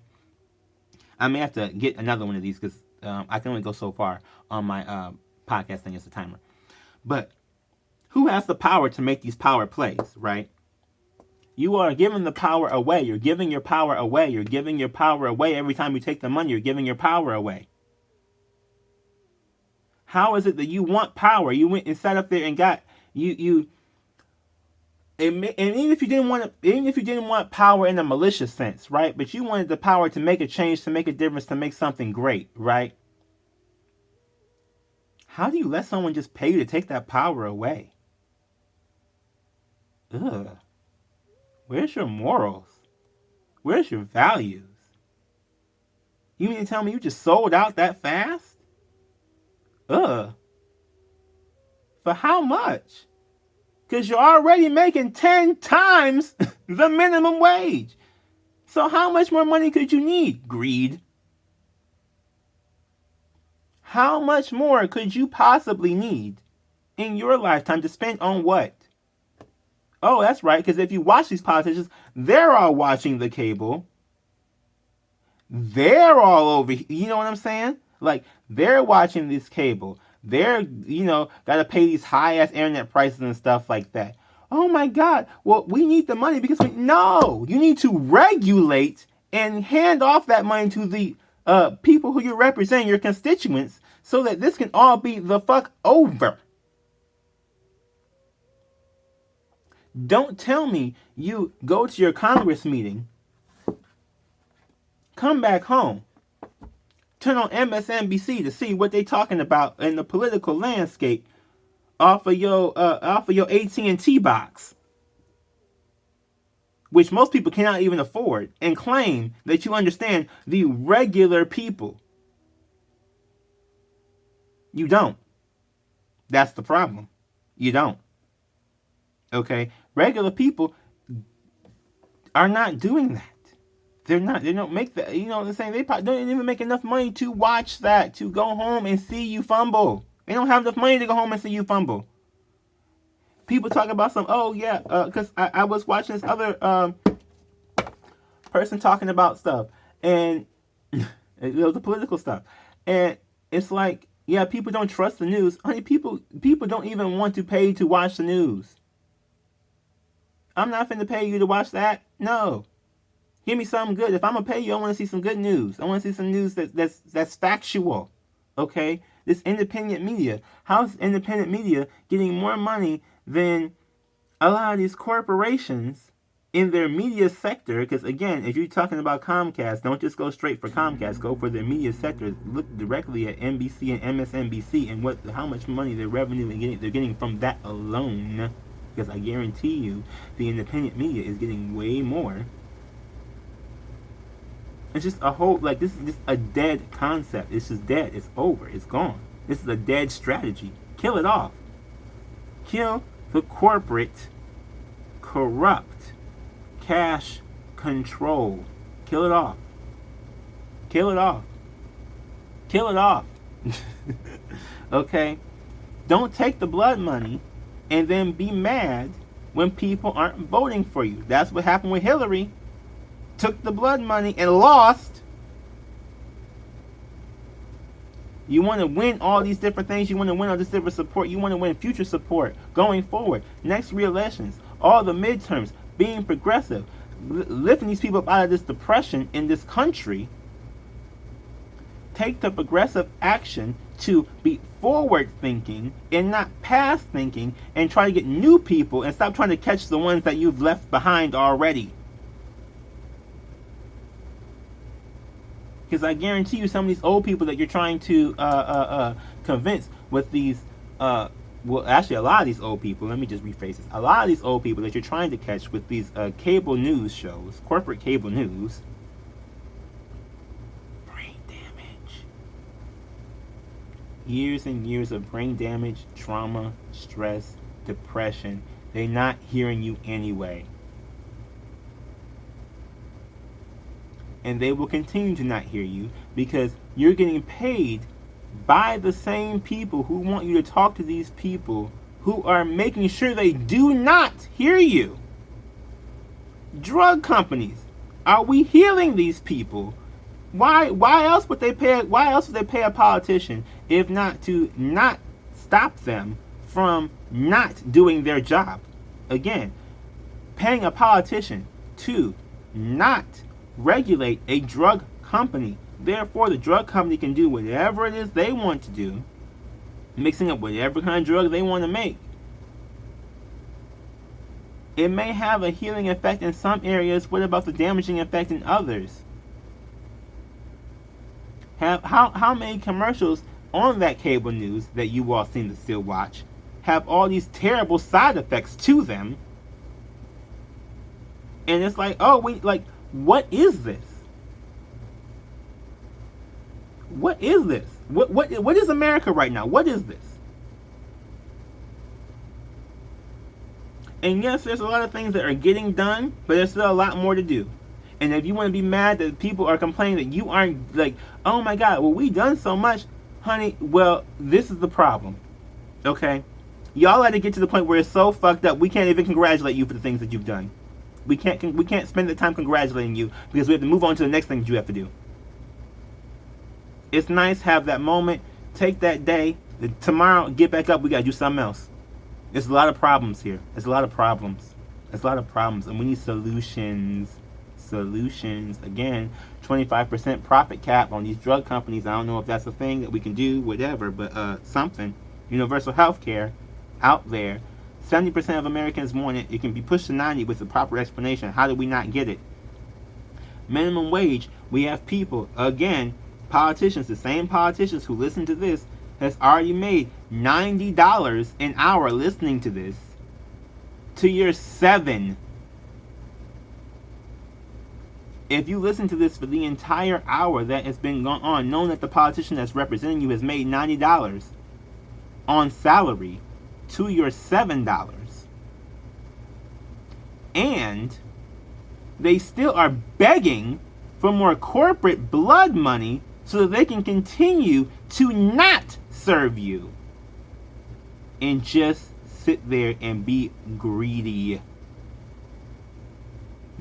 I may have to get another one of these because I can only go so far on my podcast thing as a timer. But Who has the power to make these power plays, right? You are giving the power away. You're giving your power away. You're giving your power away. Every time you take the money, you're giving your power away. How is it that you want power? You went and sat up there and got and even if you didn't want power in a malicious sense, right? But you wanted the power to make a change, to make a difference, to make something great, right? How do you let someone just pay you to take that power away? Ugh. Where's your morals? Where's your values? You mean to tell me you just sold out that fast? Ugh. For how much? Because you're already making 10 times the minimum wage. So how much more money could you need? Greed. How much more could you possibly need in your lifetime to spend on what? Oh, that's right, because if you watch these politicians, they're all watching the cable. They're all over, you know what I'm saying? Like, they're watching this cable. They're, got to pay these high-ass internet prices and stuff like that. Oh, my God. Well, we need the money because no, you need to regulate and hand off that money to the people who you're representing, your constituents, so that this can all be the fuck over. Don't tell me you go to your Congress meeting, come back home, turn on MSNBC to see what they're talking about in the political landscape off of your AT&T box, which most people cannot even afford, and claim that you understand the regular people. You don't. That's the problem. You don't. Okay? Regular people are not doing that. They're not. They don't make that. You know what I'm saying? They probably don't even make enough money to watch that, to go home and see you fumble. They don't have enough money to go home and see you fumble. People talk about because I was watching this other person talking about stuff, and the political stuff, and it's like, yeah, people don't trust the news. Honey, people don't even want to pay to watch the news. I'm not finna pay you to watch that. No. Give me something good. If I'm gonna pay you, I want to see some good news. I want to see some news that's factual. Okay? This independent media. How's independent media getting more money than a lot of these corporations in their media sector? Because again, if you're talking about Comcast, don't just go straight for Comcast. Go for their media sector. Look directly at NBC and MSNBC and how much money their revenue they're getting from that alone. Because I guarantee you, the independent media is getting way more. It's just this is just a dead concept. It's just dead. It's over. It's gone. This is a dead strategy. Kill it off. Kill the corporate, corrupt, cash control. Kill it off. Kill it off. Kill it off. Okay? Don't take the blood money and then be mad when people aren't voting for you. That's what happened with Hillary. Took the blood money and lost. You want to win all these different things. You want to win all this different support. You want to win future support going forward. Next re-elections. All the midterms. Being progressive. Lifting these people up out of this depression in this country. Take the progressive action to be forward thinking and not past thinking, and try to get new people and stop trying to catch the ones that you've left behind already. Because I guarantee you, some of these old people that you're trying to convince with these, actually a lot of these old people, let me just rephrase this. A lot of these old people that you're trying to catch with these cable news shows, corporate cable news, brain damage. Years and years of brain damage, trauma, stress, depression. They're not hearing you anyway. And they will continue to not hear you because you're getting paid by the same people who want you to talk to these people who are making sure they do not hear you. Drug companies. Are we healing these people? Why else would they pay a politician if not to not stop them from not doing their job. Again, paying a politician to not regulate a drug company. Therefore, the drug company can do whatever it is they want to do, mixing up whatever kind of drug they want to make. It may have a healing effect in some areas. What about the damaging effect in others? How many commercials on that cable news that you all seem to still watch have all these terrible side effects to them? And it's like, oh, what is this? What is this? What is America right now? What is this? And yes, there's a lot of things that are getting done, but there's still a lot more to do. And if you want to be mad that people are complaining that you aren't, like, oh my God, well, we done so much, honey, well, this is the problem. Okay? Y'all had to get to the point where it's so fucked up we can't even congratulate you for the things that you've done. We can't spend the time congratulating you because we have to move on to the next thing that you have to do. It's nice, have that moment, take that day, tomorrow, get back up, we gotta do something else. There's a lot of problems here. There's a lot of problems. There's a lot of problems, and we need solutions. Solutions. Again, 25% profit cap on these drug companies. I don't know if that's a thing that we can do, whatever, but something. Universal health care out there. 70% of Americans want it. It can be pushed to 90 with the proper explanation. How do we not get it? Minimum wage. We have people, again, politicians, the same politicians who listen to this, has already made $90 an hour listening to this. To your 7. If you listen to this for the entire hour that has been going on, knowing that the politician that's representing you has made $90 on salary, to your $7. And they still are begging for more corporate blood money so that they can continue to not serve you. And just sit there and be greedy.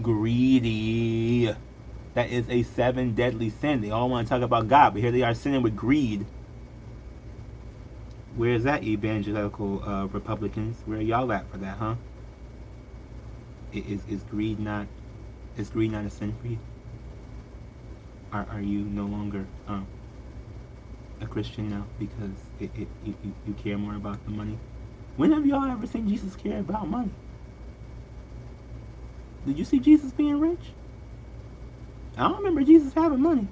Greedy. That is a 7 deadly sin. They all want to talk about God, but here they are sinning with greed. Where's that, evangelical Republicans? Where are y'all at for that, huh? Is greed not a sin for you? Are you no longer a Christian now because you care more about the money? When have y'all ever seen Jesus care about money? Did you see Jesus being rich? I don't remember Jesus having money.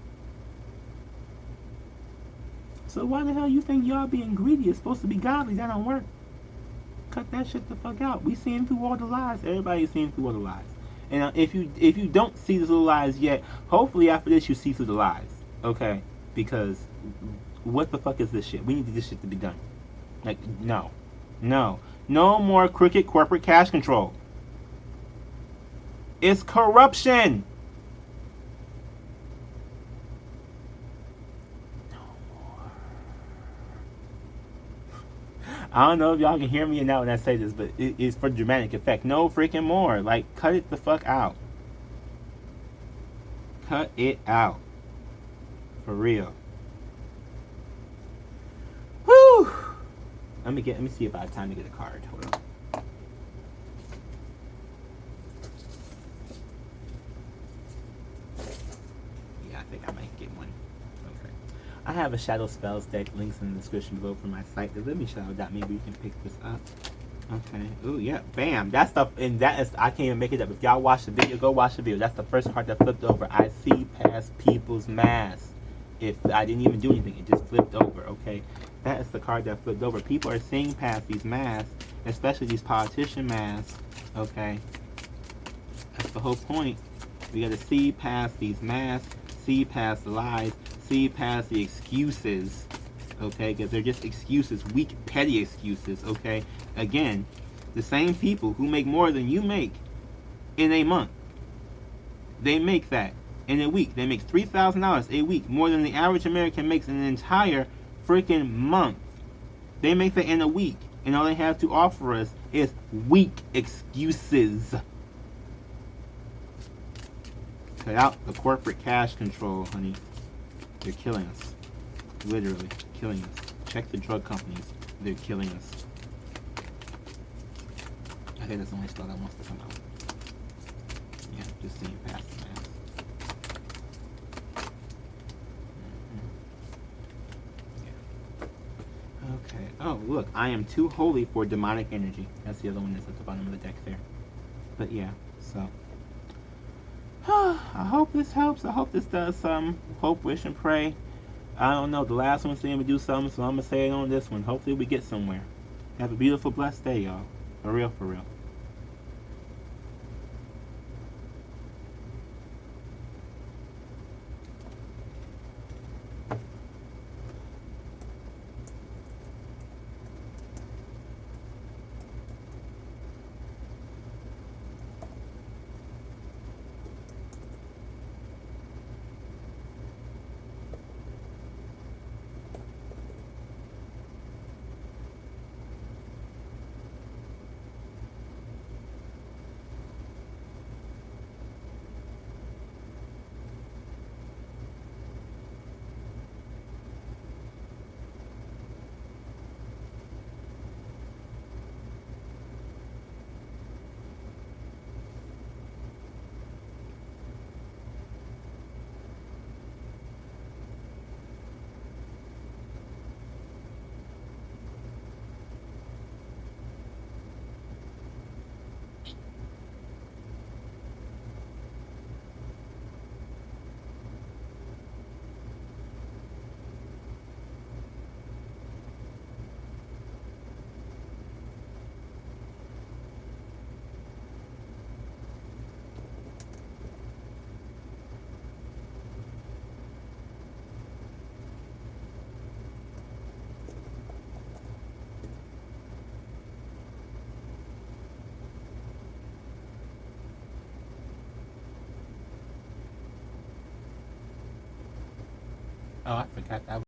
So why the hell you think y'all being greedy is supposed to be godly? That don't work. Cut that shit the fuck out. We seeing through all the lies. Everybody's seeing through all the lies. And if you don't see through the lies yet, hopefully after this you see through the lies. Okay? Because what the fuck is this shit? We need this shit to be done. Like, no. No more crooked corporate cash control. It's corruption. No more. I don't know if y'all can hear me now when I say this, but it's for dramatic effect. No freaking more. Like, cut it the fuck out. Cut it out. For real. Whew. Let me see if I have time to get a card. Hold on. Yeah, I think I might get one. Okay. I have a Shadow Spells deck. Links in the description below for my site. TheLivingShadow. Maybe you can pick this up. Okay. Ooh, yeah. Bam. That stuff, and that is, I can't even make it up. If y'all watch the video, go watch the video. That's the first card that flipped over. I see past people's masks. If I didn't even do anything, it just flipped over. Okay. That is the card that flipped over. People are seeing past these masks, especially these politician masks. Okay. That's the whole point. We got to see past these masks, see past the lies, see past the excuses. Okay, because they're just excuses, weak, petty excuses. Okay. Again, the same people who make more than you make in a month, they make that in a week. They make $3,000 a week, more than the average American makes in an entire freaking month. They make that in a week, and all they have to offer us is weak excuses. Cut out the corporate cash control, honey. They're killing us. Literally killing us. Check the drug companies. They're killing us. I think that's the only spell that wants to come out. Yeah, just seeing past the mask. Okay. Oh, look. I am too holy for demonic energy. That's the other one that's at the bottom of the deck there. But yeah, so. I hope this helps. I hope this does some. Hope, wish, and pray. I don't know. The last one seemed to do something, so I'm going to say it on this one. Hopefully we get somewhere. Have a beautiful, blessed day, y'all. For real, for real. Oh, I forgot that.